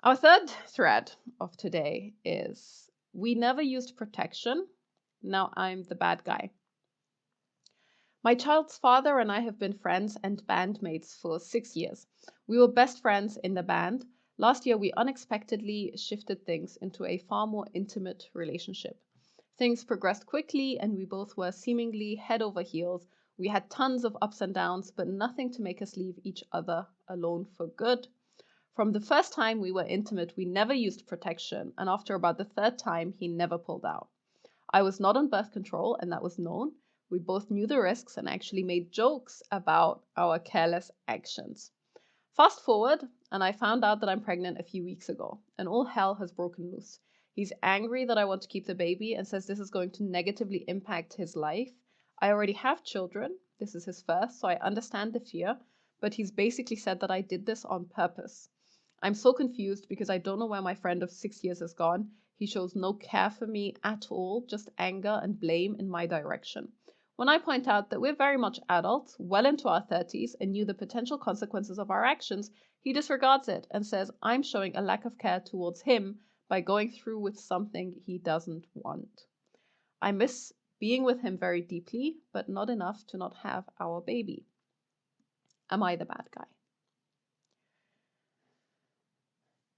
Our third thread of today is we never used protection. Now I'm the bad guy. My child's father and I have been friends and bandmates for 6 years. We were best friends in the band. Last year, we unexpectedly shifted things into a far more intimate relationship. Things progressed quickly, and we both were seemingly head over heels. We had tons of ups and downs, but nothing to make us leave each other alone for good. From the first time we were intimate, we never used protection, and after about the third time, he never pulled out. I was not on birth control, and that was known. We both knew the risks and actually made jokes about our careless actions. Fast forward, and I found out that I'm pregnant a few weeks ago, and all hell has broken loose. He's angry that I want to keep the baby and says this is going to negatively impact his life. I already have children. This is his first, so I understand the fear, but he's basically said that I did this on purpose. I'm so confused because I don't know where my friend of 6 years has gone. He shows no care for me at all, just anger and blame in my direction. When I point out that we're very much adults, well into our 30s, and knew the potential consequences of our actions, he disregards it and says I'm showing a lack of care towards him by going through with something he doesn't want. I miss being with him very deeply, but not enough to not have our baby. Am I the bad guy?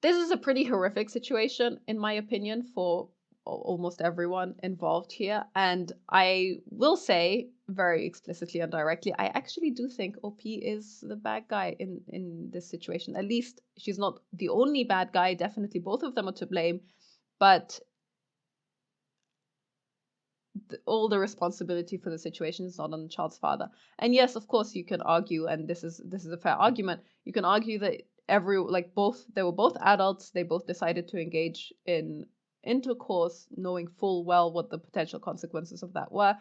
This is a pretty horrific situation, in my opinion, for almost everyone involved here. And I will say very explicitly and directly, I actually do think OP is the bad guy in this situation. At least she's not the only bad guy. Definitely both of them are to blame. But all the responsibility for the situation is not on the child's father. And yes, of course, you can argue, and this is a fair argument. You can argue that they were both adults. They both decided to engage in intercourse, knowing full well what the potential consequences of that were.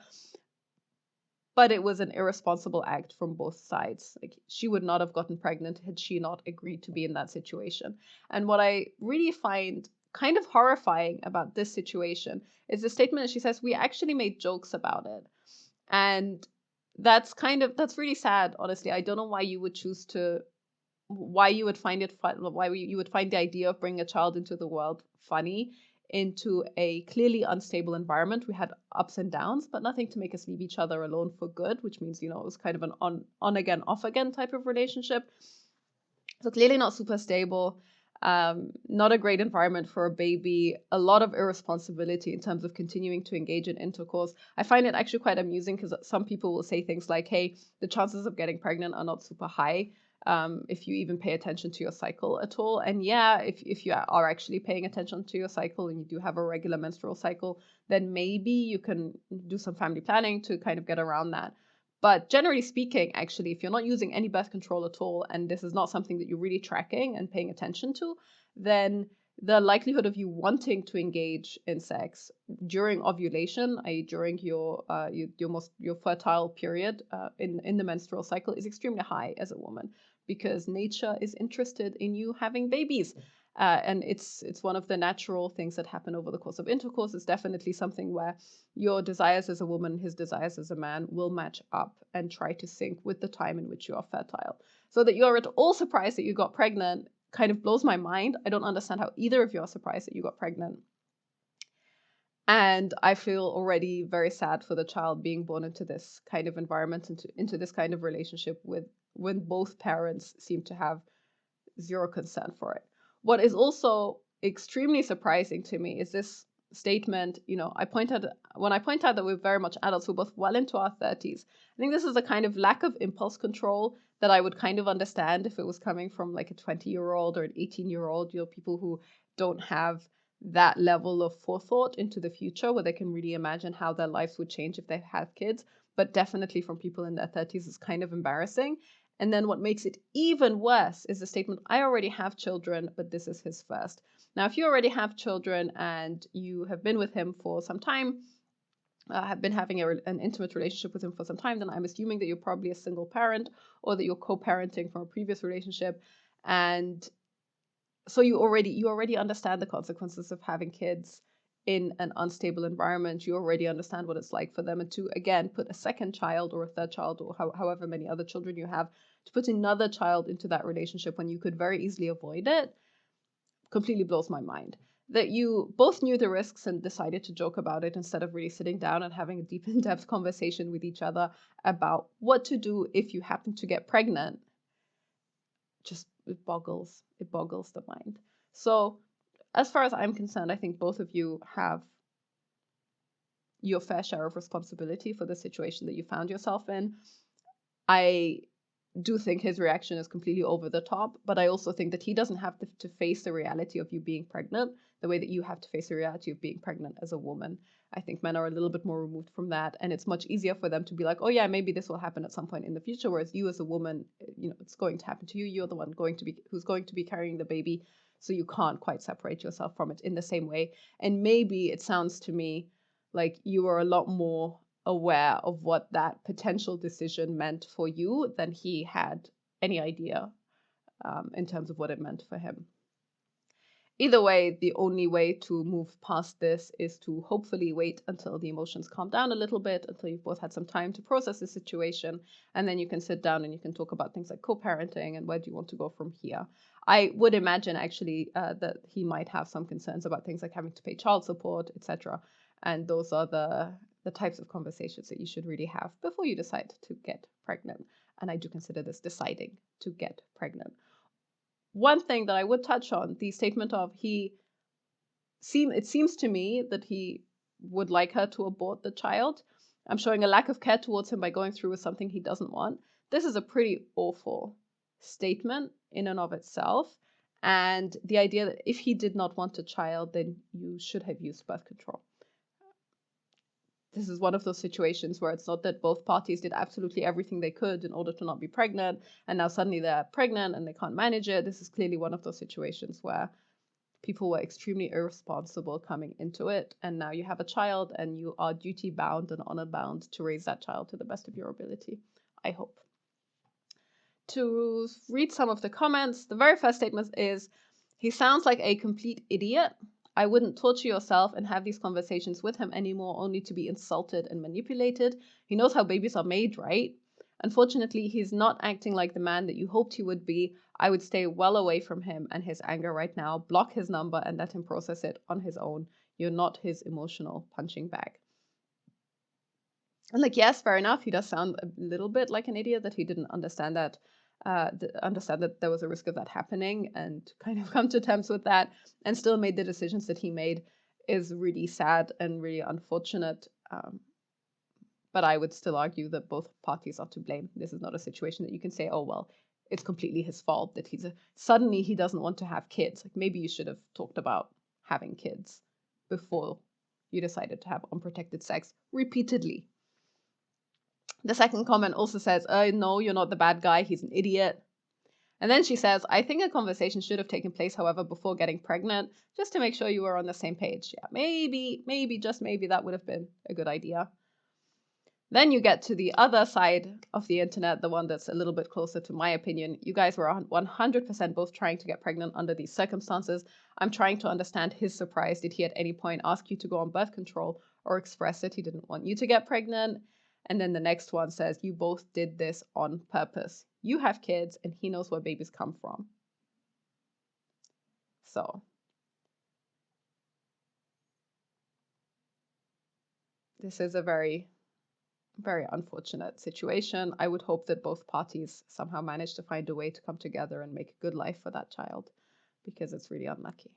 But it was an irresponsible act from both sides. Like, she would not have gotten pregnant had she not agreed to be in that situation. And what I really find kind of horrifying about this situation is the statement that she says, we actually made jokes about it. And that's really sad, honestly. I don't know why you would why you would find it fun, why you would find the idea of bringing a child into the world funny, into a clearly unstable environment. We had ups and downs, but nothing to make us leave each other alone for good, which means, it was kind of an on again, off again type of relationship. So clearly not super stable, not a great environment for a baby, a lot of irresponsibility in terms of continuing to engage in intercourse. I find it actually quite amusing because some people will say things like, hey, the chances of getting pregnant are not super high. If you even pay attention to your cycle at all. And yeah, if you are actually paying attention to your cycle and you do have a regular menstrual cycle, then maybe you can do some family planning to kind of get around that. But generally speaking, actually, if you're not using any birth control at all, and this is not something that you're really tracking and paying attention to, then the likelihood of you wanting to engage in sex during ovulation, i.e., during your fertile period in the menstrual cycle, is extremely high as a woman, because nature is interested in you having babies. And it's one of the natural things that happen over the course of intercourse. It's definitely something where your desires as a woman, his desires as a man, will match up and try to sync with the time in which you are fertile. So that you're at all surprised that you got pregnant kind of blows my mind. I don't understand how either of you are surprised that you got pregnant. And I feel already very sad for the child being born into this kind of environment, into this kind of relationship when both parents seem to have zero concern for it. What is also extremely surprising to me is this statement. I point out that we're very much adults, we're both well into our 30s. I think this is a kind of lack of impulse control that I would kind of understand if it was coming from like a 20-year-old or an 18-year-old, people who don't have that level of forethought into the future where they can really imagine how their lives would change if they have kids. But definitely from people in their 30s is kind of embarrassing. And then what makes it even worse is the statement, I already have children, but this is his first. Now, if you already have children and you have been with him for some time, have been having an intimate relationship with him for some time, then I'm assuming that you're probably a single parent or that you're co-parenting from a previous relationship. And so you already understand the consequences of having kids in an unstable environment. You already understand what it's like for them, and to again put a second child or a third child or however many other children you have, to put another child into that relationship when you could very easily avoid it, completely blows my mind. That you both knew the risks and decided to joke about it instead of really sitting down and having a deep, in-depth conversation with each other about what to do if you happen to get pregnant. Just it boggles the mind. So as far as I'm concerned, I think both of you have your fair share of responsibility for the situation that you found yourself in. I do think his reaction is completely over the top, but I also think that he doesn't have to face the reality of you being pregnant the way that you have to face the reality of being pregnant as a woman. I think men are a little bit more removed from that, and it's much easier for them to be like, oh yeah, maybe this will happen at some point in the future, whereas you as a woman, it's going to happen to you. You're the one who's going to be carrying the baby, so you can't quite separate yourself from it in the same way. And maybe it sounds to me like you are a lot more aware of what that potential decision meant for you than he had any idea in terms of what it meant for him. Either way, the only way to move past this is to hopefully wait until the emotions calm down a little bit, until you've both had some time to process the situation, and then you can sit down and you can talk about things like co-parenting and where do you want to go from here. I would imagine actually that he might have some concerns about things like having to pay child support, etc. And those are the types of conversations that you should really have before you decide to get pregnant. And I do consider this deciding to get pregnant. One thing that I would touch on, the statement of it seems to me that he would like her to abort the child. I'm showing a lack of care towards him by going through with something he doesn't want. This is a pretty awful statement in and of itself. And the idea that if he did not want a child, then you should have used birth control. This is one of those situations where it's not that both parties did absolutely everything they could in order to not be pregnant, and now suddenly they're pregnant and they can't manage it. This is clearly one of those situations where people were extremely irresponsible coming into it, and now you have a child and you are duty bound and honor bound to raise that child to the best of your ability, I hope. To read some of the comments, the very first statement is, he sounds like a complete idiot. I wouldn't torture yourself and have these conversations with him anymore only to be insulted and manipulated. He knows how babies are made, right? Unfortunately, he's not acting like the man that you hoped he would be. I would stay well away from him and his anger right now, block his number and let him process it on his own. You're not his emotional punching bag. And yes, fair enough. He does sound a little bit like an idiot that he didn't understand that there was a risk of that happening and kind of come to terms with that and still made the decisions that he made is really sad and really unfortunate. But I would still argue that both parties are to blame. This is not a situation that you can say, oh, well, it's completely his fault that suddenly he doesn't want to have kids. Maybe you should have talked about having kids before you decided to have unprotected sex repeatedly. The second comment also says, no, you're not the bad guy. He's an idiot. And then she says, I think a conversation should have taken place, however, before getting pregnant, just to make sure you were on the same page. Yeah, maybe, just maybe that would have been a good idea. Then you get to the other side of the internet, the one that's a little bit closer to my opinion. You guys were 100% both trying to get pregnant under these circumstances. I'm trying to understand his surprise. Did he at any point ask you to go on birth control or express that he didn't want you to get pregnant? And then the next one says, you both did this on purpose. You have kids and he knows where babies come from. So this is a very, very unfortunate situation. I would hope that both parties somehow manage to find a way to come together and make a good life for that child, because it's really unlucky.